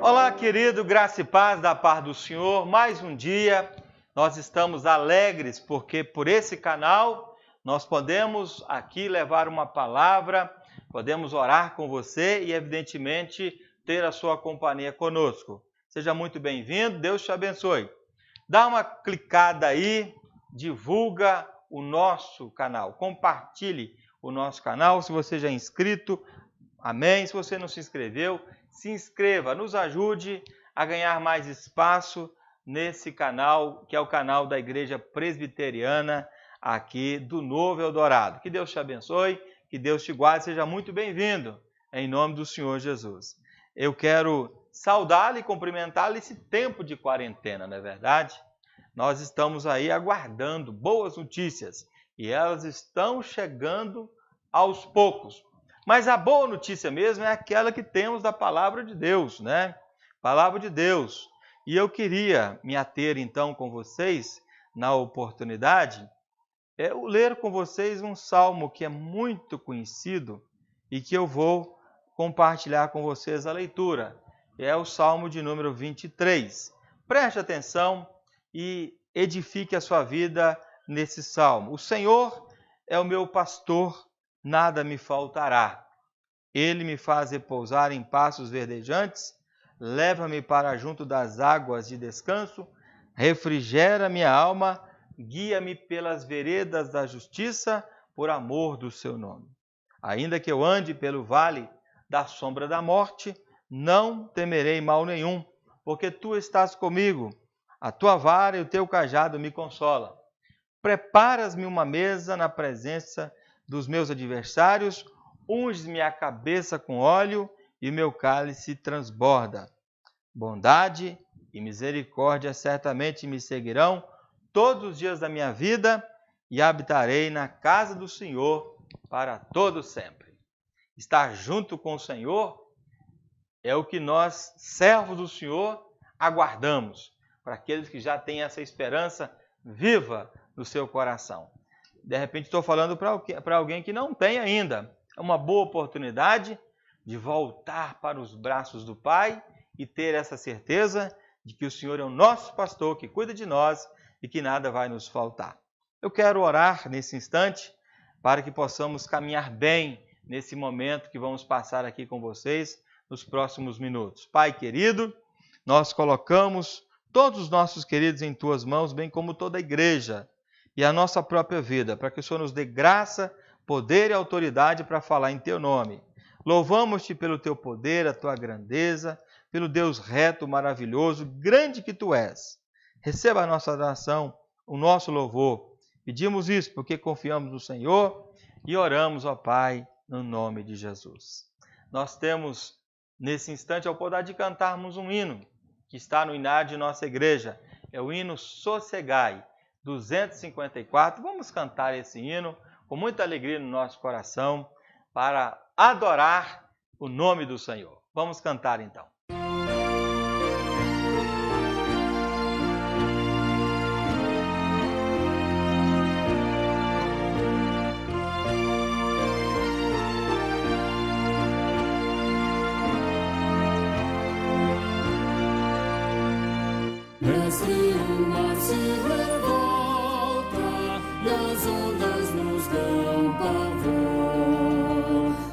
Olá, querido, graça e paz da paz do Senhor. Mais um dia, nós estamos alegres porque por esse canal nós podemos aqui levar uma palavra, podemos orar com você e, evidentemente, ter a sua companhia conosco. Seja muito bem-vindo, Deus te abençoe. Dá uma clicada aí, divulga o nosso canal, compartilhe o nosso canal. Se você já é inscrito, amém. Se você não se inscreveu, se inscreva, nos ajude a ganhar mais espaço nesse canal, que é o canal da Igreja Presbiteriana aqui do Novo Eldorado. Que Deus te abençoe, que Deus te guarde, seja muito bem-vindo, em nome do Senhor Jesus. Eu quero saudá-lo e cumprimentá-lo nesse tempo de quarentena, não é verdade? Nós estamos aí aguardando boas notícias e elas estão chegando aos poucos. Mas a boa notícia mesmo é aquela que temos da palavra de Deus, né? Palavra de Deus. E eu queria me ater então com vocês, na oportunidade, ler com vocês um salmo que é muito conhecido e que eu vou compartilhar com vocês a leitura. É o salmo de número 23. Preste atenção e edifique a sua vida nesse salmo. O Senhor é o meu pastor, nada me faltará. Ele me faz repousar em pastos verdejantes, leva-me para junto das águas de descanso, refrigera minha alma, guia-me pelas veredas da justiça, por amor do seu nome. Ainda que eu ande pelo vale da sombra da morte, não temerei mal nenhum, porque tu estás comigo, a tua vara e o teu cajado me consolam. Preparas-me uma mesa na presença dos meus adversários, unges-me a cabeça com óleo e meu cálice transborda. Bondade e misericórdia certamente me seguirão todos os dias da minha vida e habitarei na casa do Senhor para todo sempre. Estar junto com o Senhor é o que nós, servos do Senhor, aguardamos, para aqueles que já têm essa esperança viva no seu coração. De repente estou falando para alguém que não tem ainda. É uma boa oportunidade de voltar para os braços do Pai e ter essa certeza de que o Senhor é o nosso pastor, que cuida de nós e que nada vai nos faltar. Eu quero orar nesse instante para que possamos caminhar bem nesse momento que vamos passar aqui com vocês nos próximos minutos. Pai querido, nós colocamos todos os nossos queridos em Tuas mãos, bem como toda a igreja e a nossa própria vida, para que o Senhor nos dê graça, poder e autoridade para falar em Teu nome. Louvamos-Te pelo Teu poder, a Tua grandeza, pelo Deus reto, maravilhoso, grande que Tu és. Receba a nossa adoração, o nosso louvor. Pedimos isso porque confiamos no Senhor e oramos, ó Pai, no nome de Jesus. Nós temos, nesse instante, a oportunidade de cantarmos um hino que está no inário de nossa igreja. É o hino Sossegai, 254. Vamos cantar esse hino com muita alegria no nosso coração para adorar o nome do Senhor. Vamos cantar então. Mestre, o mar se revolta e as ondas nos dão pavor.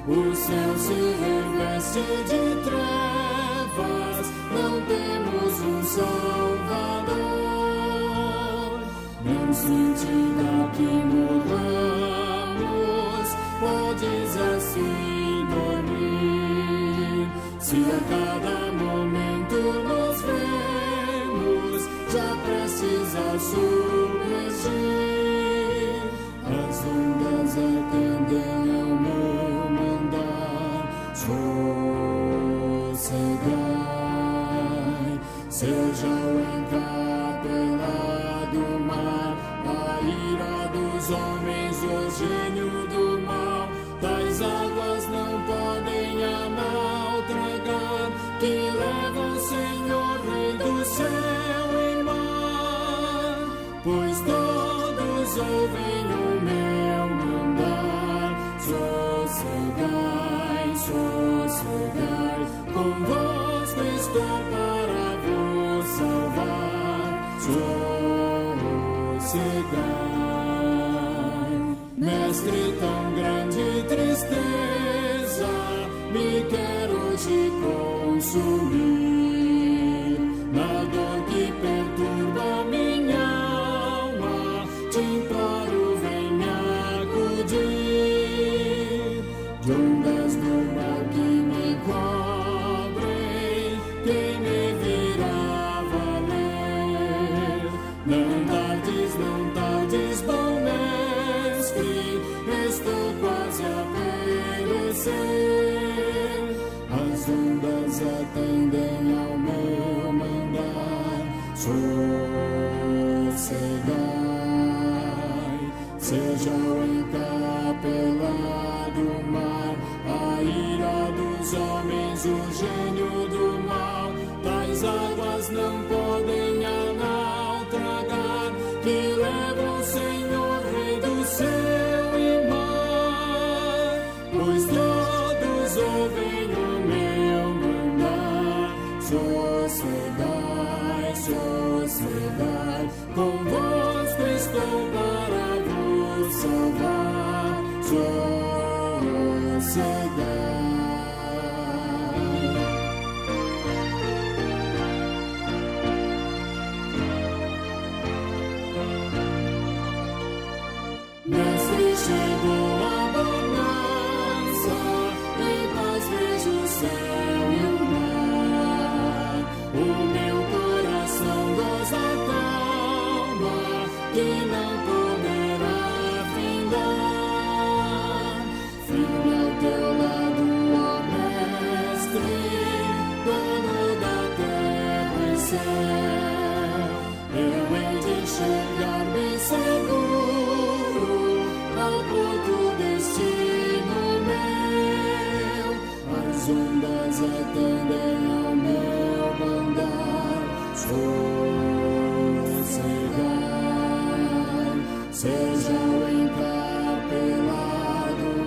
O céu se reveste de trevas, não temos um Salvador. Não sentida que morramos, podes assim dormir. Se a cada momento nos vemos, já precisa submergir. As ondas atendem ao meu mandar. Sossegai, seja o encapelado mar, a ira dos homens, o gênio do mal. Tais águas não podem a mal tragar, que levam, Senhor, Rei do céu e mar. Pois todos ouvem o meu mandar. Sossegai, sossegai, convosco estou consumir. Na dor que perturba minha alma, te imploro, vem me acudir. De ondas do mar que me cobrem, quem me virá valer? Não tardes, bom mestre, estou quase a perecer. As ondas atendem ao meu mandar, sossegai. Seja o encapelado mar, a ira dos homens, o gênio do mal. Tais águas não podem a nau tragar, que levam, Senhor, Rei do céu e mar. Pois todos ouvem o meu mandar, sossegai, sossegai. Convosco estou para vos salvar, sossegai. Mestre, chegou a bonança, em paz vejo o céu e o mar. O meu coração goza calma, que não poderá findar. Firme ao teu lado, ó Mestre, dono da terra e céu. Eu hei de chegar bem seguro ao porto destino meu. As ondas atendem ao meu mandar, sossegai. Seja o encapelado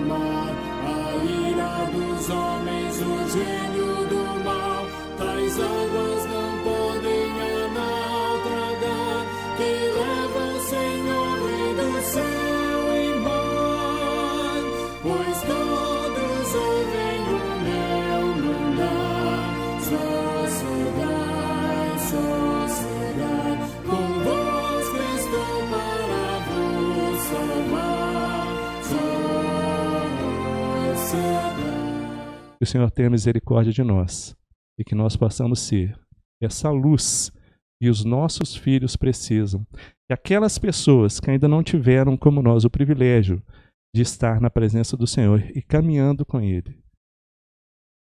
mar, a ira dos homens, o gênio do mal. Tais águas não podem a nau tragar, que levam, Senhor, Rei do céu e mar. Pois todos ouvem o meu mandar, sossegai, sossegai. Convosco estou para vos salvar, sossegai. Que o Senhor tenha misericórdia de nós e que nós possamos ser essa luz que os nossos filhos precisam. E aquelas pessoas que ainda não tiveram, como nós, o privilégio de estar na presença do Senhor e caminhando com Ele,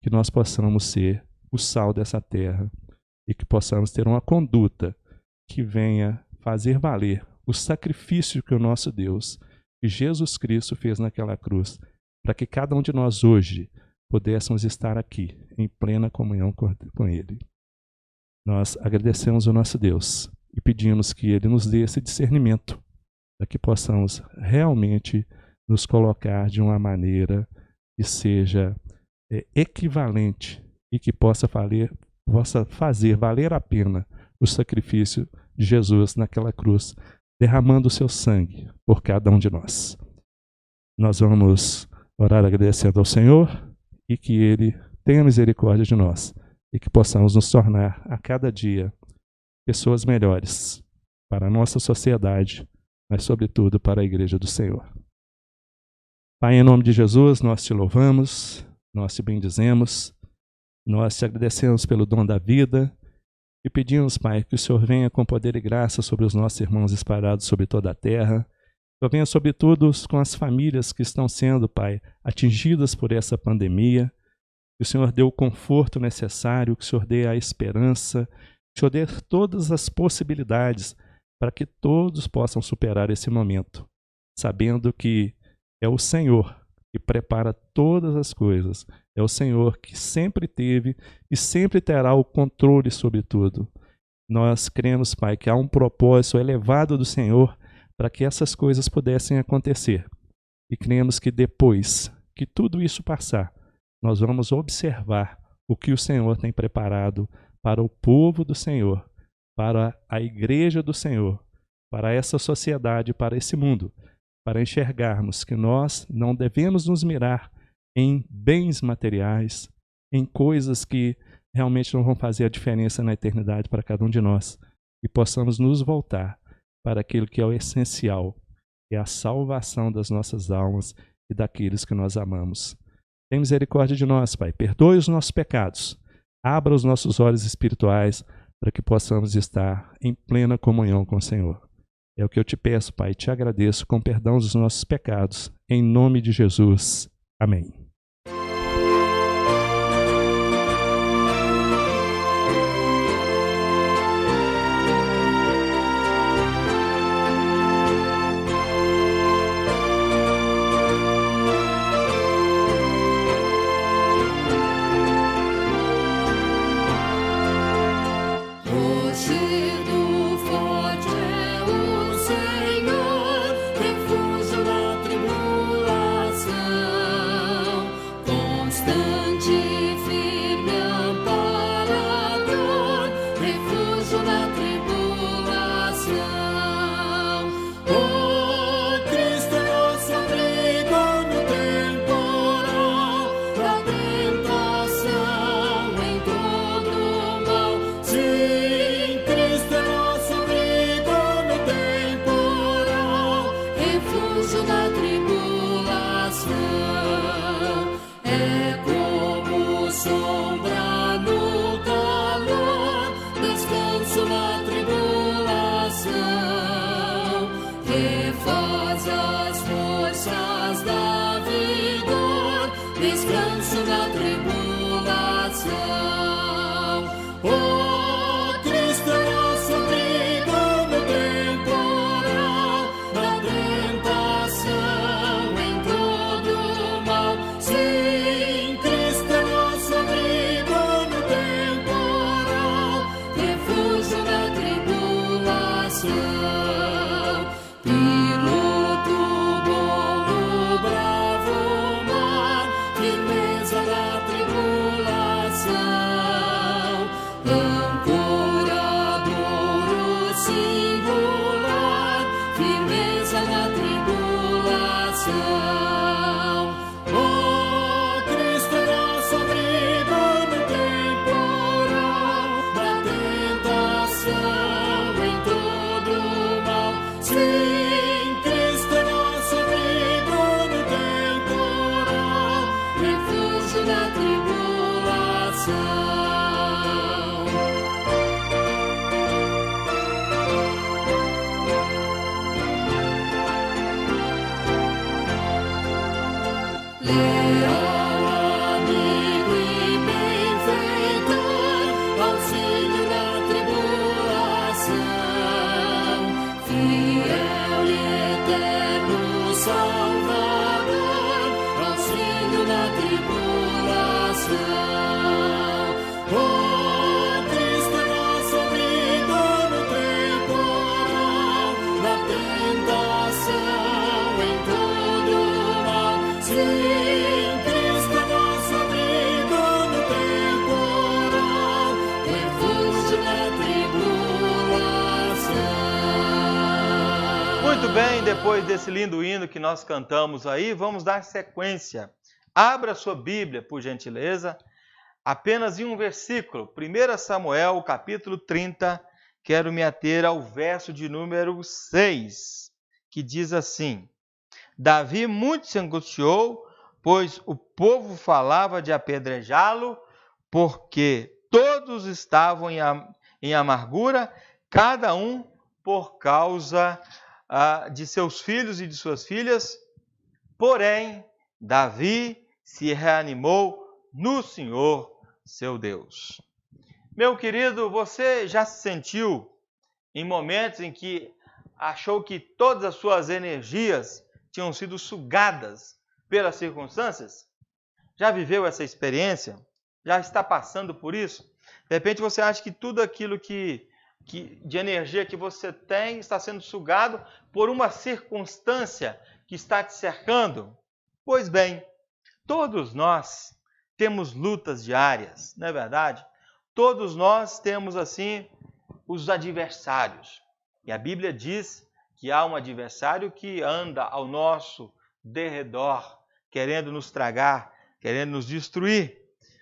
que nós possamos ser o sal dessa terra e que possamos ter uma conduta que venha fazer valer o sacrifício que o nosso Deus, que Jesus Cristo fez naquela cruz, para que cada um de nós hoje pudéssemos estar aqui em plena comunhão com Ele. Nós agradecemos o nosso Deus e pedimos que Ele nos dê esse discernimento para que possamos realmente nos colocar de uma maneira que seja equivalente e que possa fazer valer a pena o sacrifício de Jesus naquela cruz, derramando o seu sangue por cada um de nós. Nós vamos orar agradecendo ao Senhor e que Ele tenha misericórdia de nós e que possamos nos tornar a cada dia pessoas melhores para a nossa sociedade, mas sobretudo para a Igreja do Senhor. Pai, em nome de Jesus, nós te louvamos, nós te bendizemos, nós te agradecemos pelo dom da vida e pedimos, Pai, que o Senhor venha com poder e graça sobre os nossos irmãos espalhados sobre toda a terra. Que o Senhor venha sobretudo com as famílias que estão sendo, Pai, atingidas por essa pandemia. Que o Senhor dê o conforto necessário, que o Senhor dê a esperança, que o Senhor dê todas as possibilidades para que todos possam superar esse momento, sabendo que é o Senhor que prepara todas as coisas. É o Senhor que sempre teve e sempre terá o controle sobre tudo. Nós cremos, Pai, que há um propósito elevado do Senhor para que essas coisas pudessem acontecer. E cremos que depois que tudo isso passar, nós vamos observar o que o Senhor tem preparado para o povo do Senhor, para a Igreja do Senhor, para essa sociedade, para esse mundo, para enxergarmos que nós não devemos nos mirar em bens materiais, em coisas que realmente não vão fazer a diferença na eternidade para cada um de nós. E possamos nos voltar para aquilo que é o essencial, que é a salvação das nossas almas e daqueles que nós amamos. Tem misericórdia de nós, Pai. Perdoe os nossos pecados. Abra os nossos olhos espirituais para que possamos estar em plena comunhão com o Senhor. É o que eu te peço, Pai. Te agradeço com perdão dos nossos pecados. Em nome de Jesus. Amém. Muito bem, depois desse lindo hino que nós cantamos aí, vamos dar sequência. Abra sua Bíblia, por gentileza, apenas em um versículo, 1 Samuel, capítulo 30, quero me ater ao verso de número 6, que diz assim: Davi muito se angustiou, pois o povo falava de apedrejá-lo, porque todos estavam em amargura, cada um por causa de seus filhos e de suas filhas. Porém, Davi se reanimou no Senhor, seu Deus. Meu querido, você já se sentiu em momentos em que achou que todas as suas energias tinham sido sugadas pelas circunstâncias? Já viveu essa experiência? Já está passando por isso? De repente você acha que tudo aquilo de energia que você tem está sendo sugado por uma circunstância que está te cercando. Pois bem, todos nós temos lutas diárias, não é verdade? Todos nós temos, assim, os adversários. E a Bíblia diz que há um adversário que anda ao nosso derredor, querendo nos tragar, querendo nos destruir.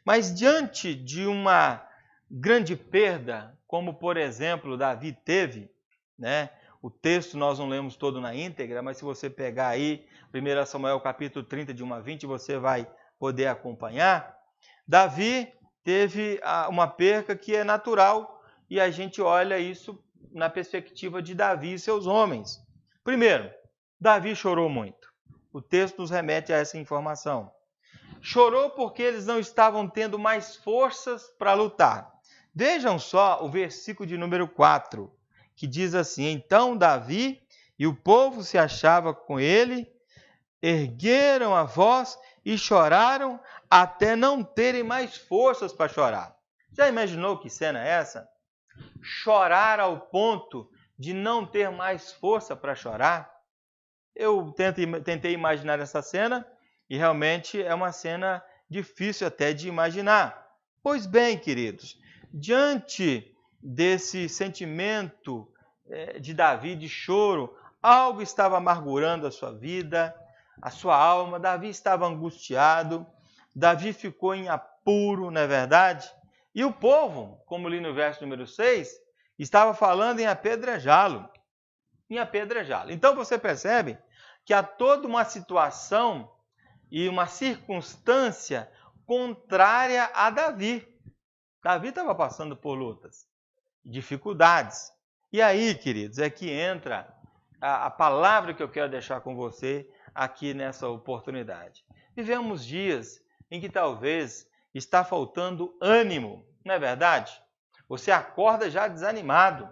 Mas diante de uma grande perda, como por exemplo Davi teve, né? O texto nós não lemos todo na íntegra, mas se você pegar aí 1 Samuel capítulo 30, de 1 a 20, você vai poder acompanhar. Davi teve uma perca que é natural e a gente olha isso na perspectiva de Davi e seus homens. Primeiro, Davi chorou muito. O texto nos remete a essa informação. Chorou porque eles não estavam tendo mais forças para lutar. Vejam só o versículo de número 4, que diz assim: Então Davi e o povo se achava com ele, ergueram a voz e choraram até não terem mais forças para chorar. Já imaginou que cena é essa? Chorar ao ponto de não ter mais força para chorar? Eu tentei imaginar essa cena e realmente é uma cena difícil até de imaginar. Pois bem, queridos, diante desse sentimento de Davi de choro, algo estava amargurando a sua vida, a sua alma. Davi estava angustiado, Davi ficou em apuro, não é verdade? E o povo, como li no verso número 6, estava falando em apedrejá-lo. Então você percebe que há toda uma situação e uma circunstância contrária a Davi. Davi estava passando por lutas, dificuldades. E aí, queridos, é que entra a palavra que eu quero deixar com você aqui nessa oportunidade. Vivemos dias em que talvez está faltando ânimo, não é verdade? Você acorda já desanimado,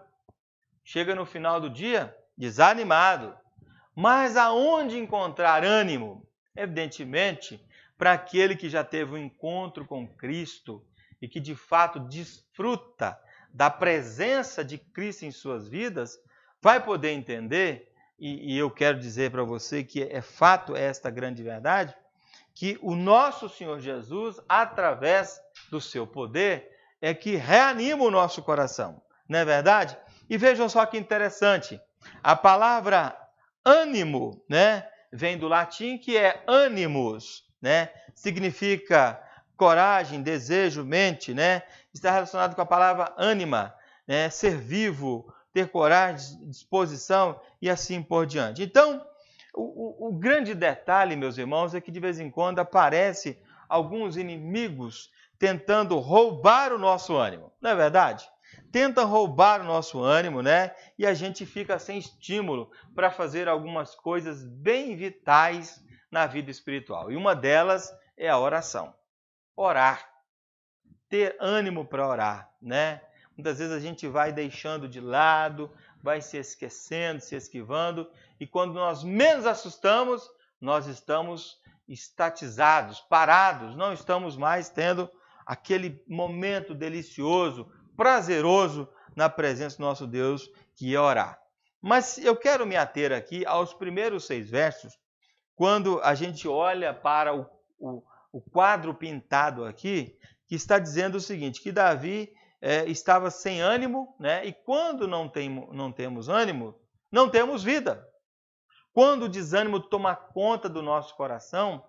chega no final do dia desanimado. Mas aonde encontrar ânimo? Evidentemente, para aquele que já teve um encontro com Cristo e que de fato desfruta da presença de Cristo em suas vidas, vai poder entender, e eu quero dizer para você que é fato esta grande verdade, que o nosso Senhor Jesus, através do seu poder, é que reanima o nosso coração, não é verdade? E vejam só que interessante, a palavra ânimo, né, vem do latim, que é animus, né, significa coragem, desejo, mente, né, está relacionado com a palavra ânima, né, ser vivo, ter coragem, disposição e assim por diante. Então, o grande detalhe, meus irmãos, é que de vez em quando aparece alguns inimigos tentando roubar o nosso ânimo, não é verdade? Tentam roubar o nosso ânimo, né? E a gente fica sem estímulo para fazer algumas coisas bem vitais na vida espiritual. E uma delas é a oração. Orar. Ter ânimo para orar, né? Muitas vezes a gente vai deixando de lado, vai se esquecendo, se esquivando, e quando nós menos assustamos, nós estamos estatizados, parados, não estamos mais tendo aquele momento delicioso, prazeroso na presença do nosso Deus, que é orar. Mas eu quero me ater aqui aos primeiros 6 versos, quando a gente olha para o quadro pintado aqui, que está dizendo o seguinte, que Davi estava sem ânimo, né? E quando não temos ânimo, não temos vida. Quando o desânimo toma conta do nosso coração,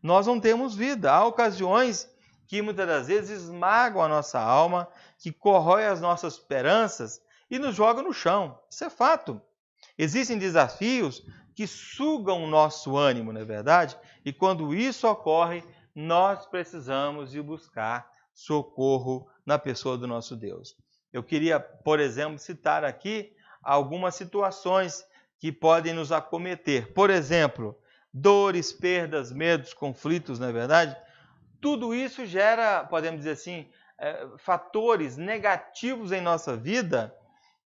nós não temos vida. Há ocasiões que muitas das vezes esmagam a nossa alma, que corrói as nossas esperanças e nos jogam no chão. Isso é fato. Existem desafios que sugam o nosso ânimo, não é verdade? E quando isso ocorre, nós precisamos ir buscar socorro na pessoa do nosso Deus. Eu queria, por exemplo, citar aqui algumas situações que podem nos acometer. Por exemplo, dores, perdas, medos, conflitos, não é verdade? Tudo isso gera, podemos dizer assim, fatores negativos em nossa vida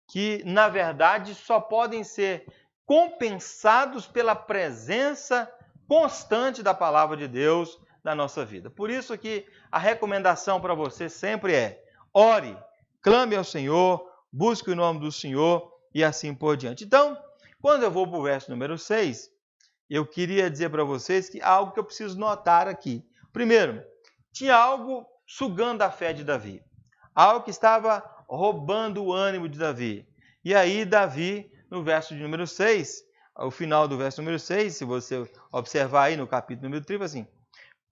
que, na verdade, só podem ser compensados pela presença constante da palavra de Deus na nossa vida. Por isso que a recomendação para você sempre é: ore, clame ao Senhor, busque o nome do Senhor e assim por diante. Então, quando eu vou para o verso número 6, eu queria dizer para vocês que há algo que eu preciso notar aqui. Primeiro, tinha algo sugando a fé de Davi. Algo que estava roubando o ânimo de Davi. E aí Davi, no verso de número 6, ao final do verso número 6, se você observar aí no capítulo número 3, assim: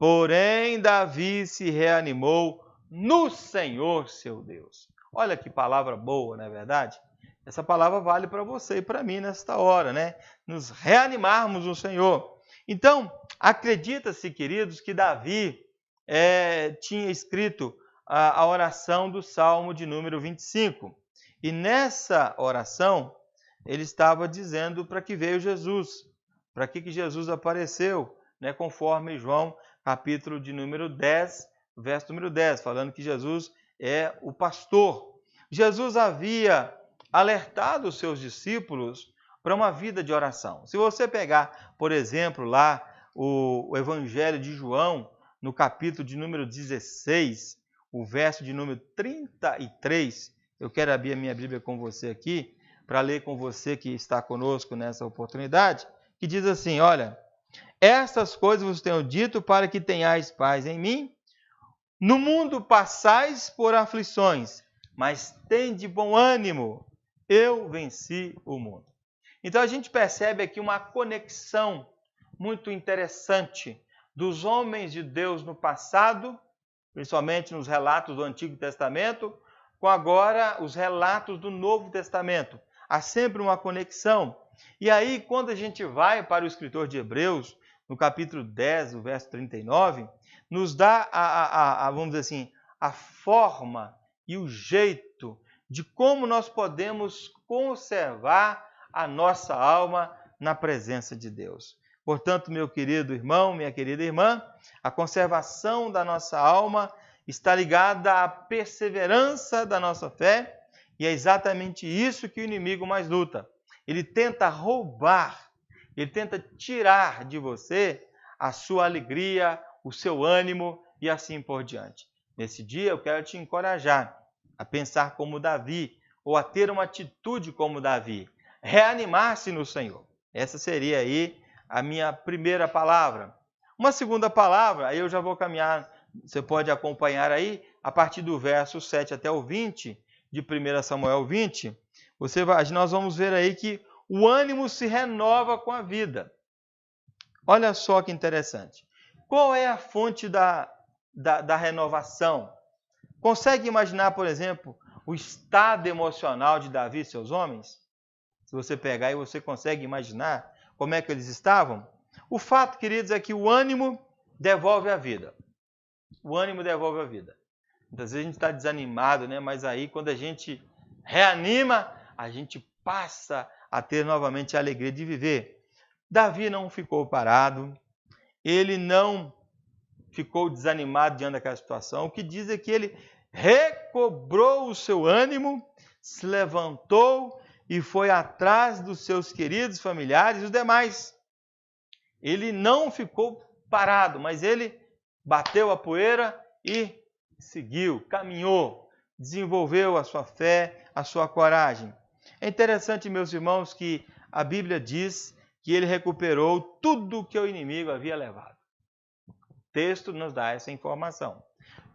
Porém, Davi se reanimou no Senhor seu Deus. Olha que palavra boa, não é verdade? Essa palavra vale para você e para mim nesta hora, né? Nos reanimarmos no Senhor. Então, acredita-se, queridos, que Davi tinha escrito a oração do Salmo de número 25. E nessa oração, ele estava dizendo para que veio Jesus, para que Jesus apareceu, né? Conforme João, capítulo de número 10, verso número 10, falando que Jesus é o pastor. Jesus havia alertado os seus discípulos para uma vida de oração. Se você pegar, por exemplo, lá o Evangelho de João, no capítulo de número 16, o verso de número 33, eu quero abrir a minha Bíblia com você aqui, para ler com você que está conosco nessa oportunidade, que diz assim, olha, estas coisas vos tenho dito para que tenhais paz em mim. No mundo passais por aflições, mas tende bom ânimo, eu venci o mundo. Então a gente percebe aqui uma conexão muito interessante dos homens de Deus no passado, principalmente nos relatos do Antigo Testamento, com agora os relatos do Novo Testamento. Há sempre uma conexão. E aí, quando a gente vai para o escritor de Hebreus, no capítulo 10, o verso 39, nos dá, vamos dizer assim, a forma e o jeito de como nós podemos conservar a nossa alma na presença de Deus. Portanto, meu querido irmão, minha querida irmã, a conservação da nossa alma está ligada à perseverança da nossa fé, e é exatamente isso que o inimigo mais luta. Ele tenta roubar, ele tenta tirar de você a sua alegria, o seu ânimo e assim por diante. Nesse dia eu quero te encorajar a pensar como Davi, ou a ter uma atitude como Davi, reanimar-se no Senhor. Essa seria aí a minha primeira palavra. Uma segunda palavra, aí eu já vou caminhar, você pode acompanhar aí, a partir do verso 7 até o 20, de 1 Samuel 20, nós vamos ver aí que o ânimo se renova com a vida. Olha só que interessante. Qual é a fonte da renovação? Consegue imaginar, por exemplo, o estado emocional de Davi e seus homens? Se você pegar aí, você consegue imaginar como é que eles estavam? O fato, queridos, é que o ânimo devolve a vida. O ânimo devolve a vida. Muitas vezes a gente está desanimado, né? Mas aí quando a gente reanima, a gente passa a ter novamente a alegria de viver. Davi não ficou parado, ele não ficou desanimado diante daquela situação. O que diz é que ele recobrou o seu ânimo, se levantou e foi atrás dos seus queridos familiares e os demais. Ele não ficou parado, mas ele bateu a poeira e seguiu, caminhou, desenvolveu a sua fé, a sua coragem. É interessante, meus irmãos, que a Bíblia diz que ele recuperou tudo o que o inimigo havia levado. O texto nos dá essa informação.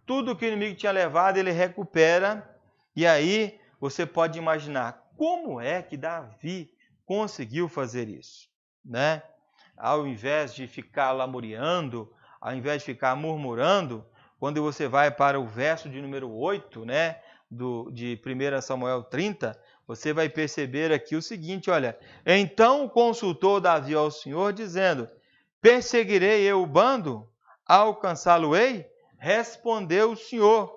Tudo o que o inimigo tinha levado, ele recupera. E aí você pode imaginar como é que Davi conseguiu fazer isso, né? Ao invés de ficar lamuriando, ao invés de ficar murmurando, quando você vai para o verso de número 8, né, de 1 Samuel 30, você vai perceber aqui o seguinte, olha, então consultou Davi ao Senhor, dizendo, perseguirei eu o bando? Alcançá-lo-ei? Respondeu o Senhor,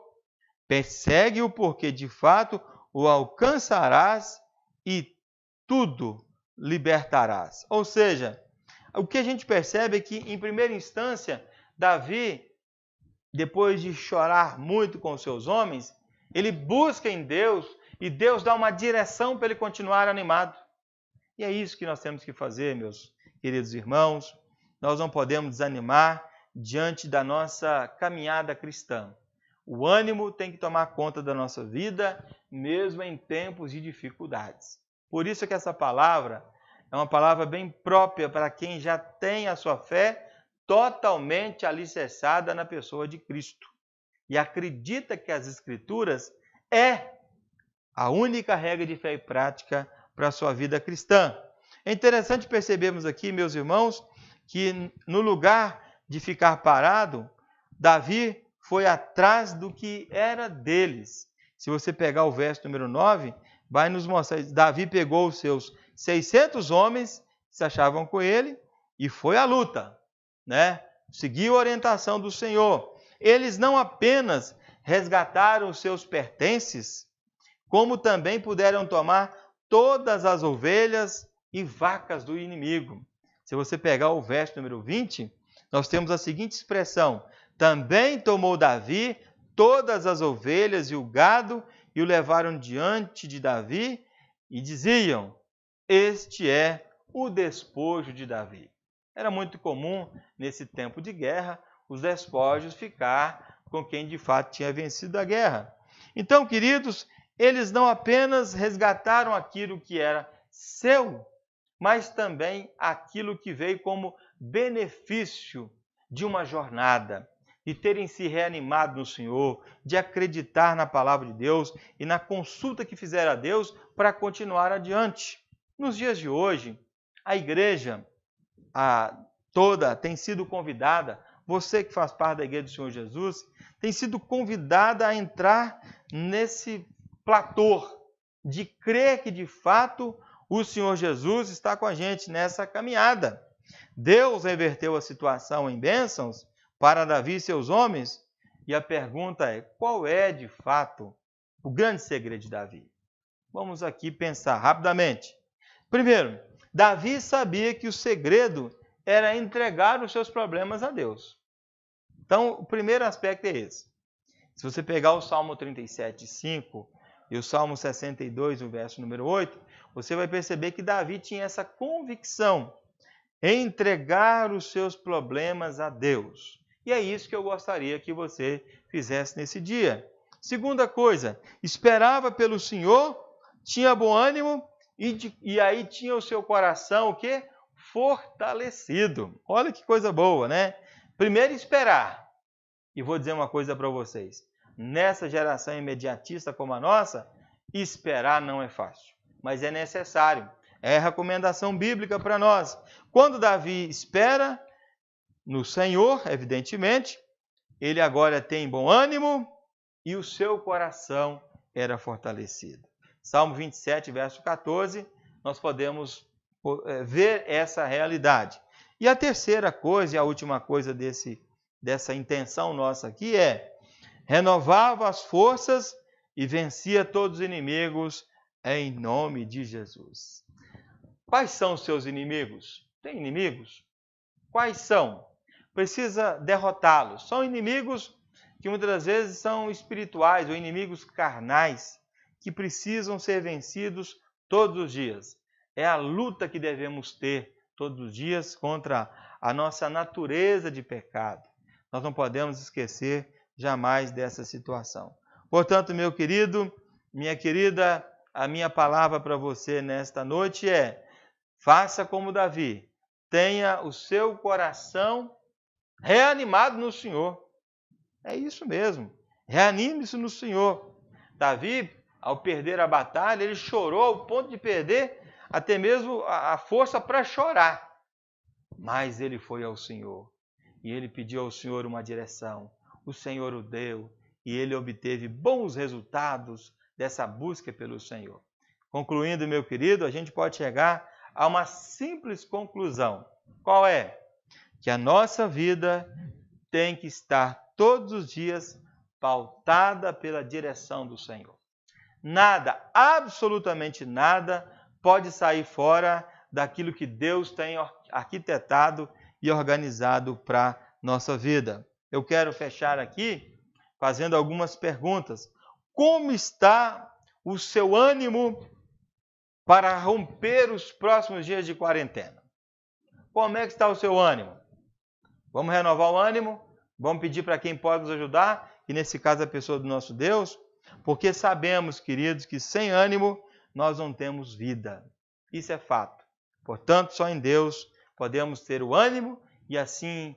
persegue-o porque de fato o alcançarás e tudo libertarás. Ou seja, o que a gente percebe é que, em primeira instância, Davi, depois de chorar muito com os seus homens, ele busca em Deus e Deus dá uma direção para ele continuar animado. E é isso que nós temos que fazer, meus queridos irmãos. Nós não podemos desanimar diante da nossa caminhada cristã. O ânimo tem que tomar conta da nossa vida, mesmo em tempos de dificuldades. Por isso que essa palavra é uma palavra bem própria para quem já tem a sua fé totalmente alicerçada na pessoa de Cristo. E acredita que as Escrituras é a única regra de fé e prática para a sua vida cristã. É interessante percebermos aqui, meus irmãos, que no lugar de ficar parado, Davi foi atrás do que era deles. Se você pegar o verso número 9, vai nos mostrar. Davi pegou os seus 600 homens que se achavam com ele e foi à luta, né? Seguiu a orientação do Senhor. Eles não apenas resgataram os seus pertences, como também puderam tomar todas as ovelhas e vacas do inimigo. Se você pegar o verso número 20, nós temos a seguinte expressão: também tomou Davi todas as ovelhas e o gado e o levaram diante de Davi e diziam: este é o despojo de Davi. Era muito comum, nesse tempo de guerra, os despojos ficar com quem de fato tinha vencido a guerra. Então, queridos, eles não apenas resgataram aquilo que era seu, mas também aquilo que veio como benefício de uma jornada, de terem se reanimado no Senhor, de acreditar na palavra de Deus e na consulta que fizeram a Deus para continuar adiante. Nos dias de hoje, a igreja toda tem sido convidada, você que faz parte da Igreja do Senhor Jesus, tem sido convidada a entrar nesse platô de crer que de fato o Senhor Jesus está com a gente nessa caminhada. Deus reverteu a situação em bênçãos para Davi e seus homens, e a pergunta é: qual é de fato o grande segredo de Davi? Vamos aqui pensar rapidamente. Primeiro, Davi sabia que o segredo era entregar os seus problemas a Deus. Então, o primeiro aspecto é esse. Se você pegar o Salmo 37, 5 e o Salmo 62, o verso número 8, você vai perceber que Davi tinha essa convicção em entregar os seus problemas a Deus. E é isso que eu gostaria que você fizesse nesse dia. Segunda coisa, esperava pelo Senhor, tinha bom ânimo e aí tinha o seu coração o quê? Fortalecido. Olha que coisa boa, né? Primeiro esperar. E vou dizer uma coisa para vocês. Nessa geração imediatista como a nossa, esperar não é fácil, mas é necessário. É a recomendação bíblica para nós. Quando Davi espera no Senhor, evidentemente, ele agora tem bom ânimo e o seu coração era fortalecido. Salmo 27, verso 14, nós podemos ver essa realidade. E a terceira coisa, e a última coisa dessa intenção nossa aqui é: renovava as forças e vencia todos os inimigos em nome de Jesus. Quais são os seus inimigos? Tem inimigos? Quais são? Precisa derrotá-los. São inimigos que muitas das vezes são espirituais ou inimigos carnais que precisam ser vencidos todos os dias. É a luta que devemos ter todos os dias contra a nossa natureza de pecado. Nós não podemos esquecer jamais dessa situação. Portanto, meu querido, minha querida, a minha palavra para você nesta noite é: faça como Davi, tenha o seu coração reanimado no Senhor. É isso mesmo, reanime-se no Senhor. Davi, ao perder a batalha, ele chorou ao ponto de perder até mesmo a força para chorar. Mas ele foi ao Senhor e ele pediu ao Senhor uma direção. O Senhor o deu e ele obteve bons resultados dessa busca pelo Senhor. Concluindo, meu querido, a gente pode chegar a uma simples conclusão. Qual é? Que a nossa vida tem que estar todos os dias pautada pela direção do Senhor. Nada, absolutamente nada, pode sair fora daquilo que Deus tem arquitetado e organizado para a nossa vida. Eu quero fechar aqui fazendo algumas perguntas. Como está o seu ânimo para romper os próximos dias de quarentena? Como é que está o seu ânimo? Vamos renovar o ânimo? Vamos pedir para quem pode nos ajudar, e nesse caso a pessoa do nosso Deus, porque sabemos, queridos, que sem ânimo nós não temos vida. Isso é fato. Portanto, só em Deus podemos ter o ânimo e assim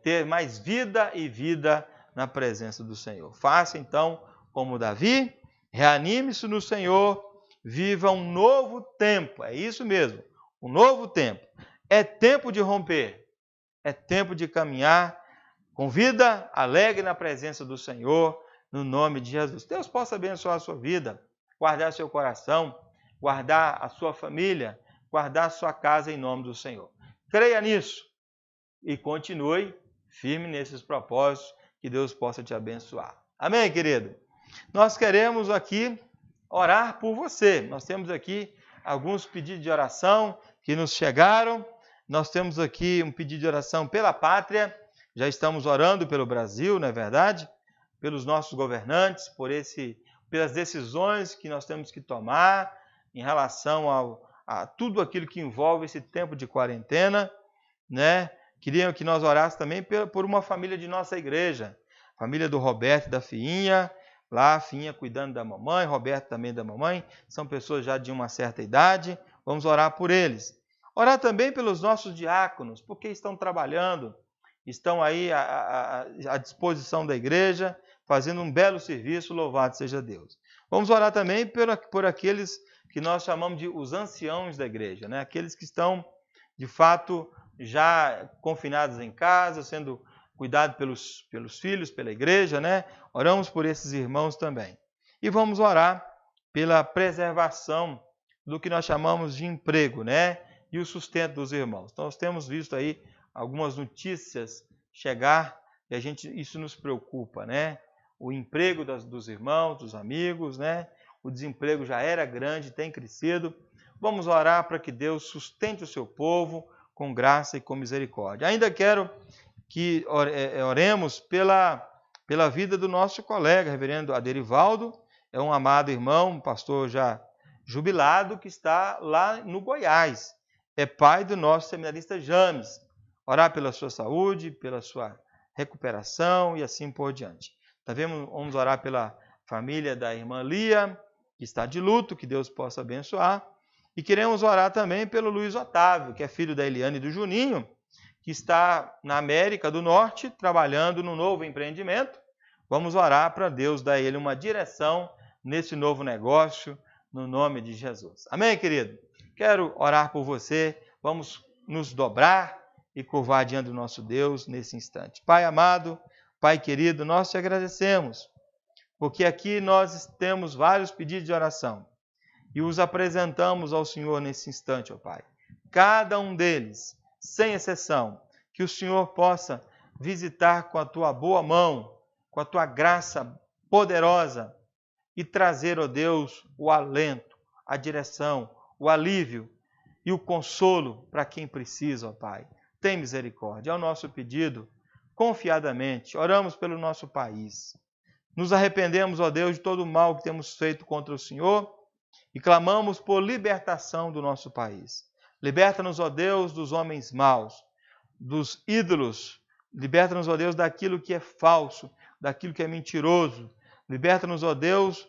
ter mais vida e vida na presença do Senhor. Faça então como Davi, reanime-se no Senhor, viva um novo tempo. É isso mesmo, um novo tempo. É tempo de romper. é tempo de caminhar com vida alegre na presença do Senhor, no nome de Jesus. Deus possa abençoar a sua vida, guardar seu coração, guardar a sua família, guardar a sua casa em nome do Senhor. Creia nisso e continue firme nesses propósitos, que Deus possa te abençoar. Amém, querido? Nós queremos aqui orar por você. Nós temos aqui alguns pedidos de oração que nos chegaram. Nós temos aqui um pedido de oração pela pátria. Já estamos orando pelo Brasil, não é verdade? Pelos nossos governantes, pelas decisões que nós temos que tomar em relação a tudo aquilo que envolve esse tempo de quarentena, né? Queriam que nós orássemos também por uma família de nossa igreja, família do Roberto e da Fiinha, lá a Fiinha cuidando da mamãe, Roberto também da mamãe, são pessoas já de uma certa idade, vamos orar por eles. Orar também pelos nossos diáconos, porque estão trabalhando, estão aí à disposição da igreja, fazendo um belo serviço, louvado seja Deus. Vamos orar também por aqueles que nós chamamos de os anciãos da igreja, né? Aqueles que estão, de fato, já confinados em casa, sendo cuidados pelos filhos, pela igreja, né? Oramos por esses irmãos também. E vamos orar pela preservação do que nós chamamos de emprego, né? E o sustento dos irmãos. Então, nós temos visto aí algumas notícias chegar e isso nos preocupa, né? O emprego dos irmãos, dos amigos, né? O desemprego já era grande, tem crescido. Vamos orar para que Deus sustente o seu povo com graça e com misericórdia. Ainda quero que oremos pela vida do nosso colega, reverendo Aderivaldo, é um amado irmão, um pastor já jubilado, que está lá no Goiás. É pai do nosso seminarista James. Orar pela sua saúde, pela sua recuperação e assim por diante. Também vamos orar pela família da irmã Lia, que está de luto, que Deus possa abençoar. E queremos orar também pelo Luiz Otávio, que é filho da Eliane e do Juninho, que está na América do Norte, trabalhando no novo empreendimento. Vamos orar para Deus dar a ele uma direção nesse novo negócio, no nome de Jesus. Amém, querido? Quero orar por você. Vamos nos dobrar e curvar diante do nosso Deus nesse instante. Pai amado, Pai querido, nós te agradecemos, porque aqui nós temos vários pedidos de oração e os apresentamos ao Senhor nesse instante, ó Pai. Cada um deles, sem exceção, que o Senhor possa visitar com a tua boa mão, com a tua graça poderosa e trazer, ó Deus, o alento, a direção, o alívio e o consolo para quem precisa, ó Pai. Tem misericórdia. É o nosso pedido, confiadamente. Oramos pelo nosso país. Nos arrependemos, ó Deus, de todo o mal que temos feito contra o Senhor e clamamos por libertação do nosso país. Liberta-nos, ó Deus, dos homens maus, dos ídolos. Liberta-nos, ó Deus, daquilo que é falso, daquilo que é mentiroso. Liberta-nos, ó Deus,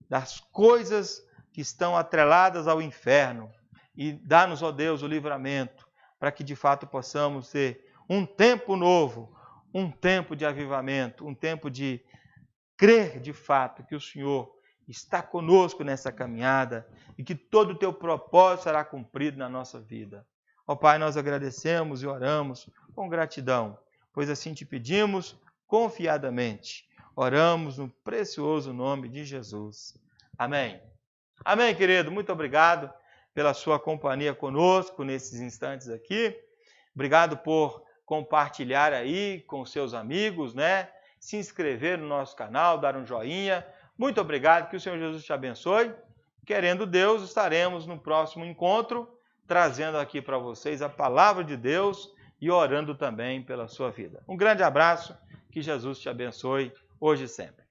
das coisas que estão atreladas ao inferno. E dá-nos, ó Deus, o livramento, para que de fato possamos ter um tempo novo, um tempo de avivamento, um tempo de crer de fato que o Senhor está conosco nessa caminhada e que todo o teu propósito será cumprido na nossa vida. Ó Pai, nós agradecemos e oramos com gratidão, pois assim te pedimos confiadamente. Oramos no precioso nome de Jesus. Amém. Amém, querido. Muito obrigado pela sua companhia conosco nesses instantes aqui. Obrigado por compartilhar aí com seus amigos, né? Se inscrever no nosso canal, dar um joinha. Muito obrigado, que o Senhor Jesus te abençoe. Querendo Deus, estaremos no próximo encontro, trazendo aqui para vocês a palavra de Deus e orando também pela sua vida. Um grande abraço, que Jesus te abençoe hoje e sempre.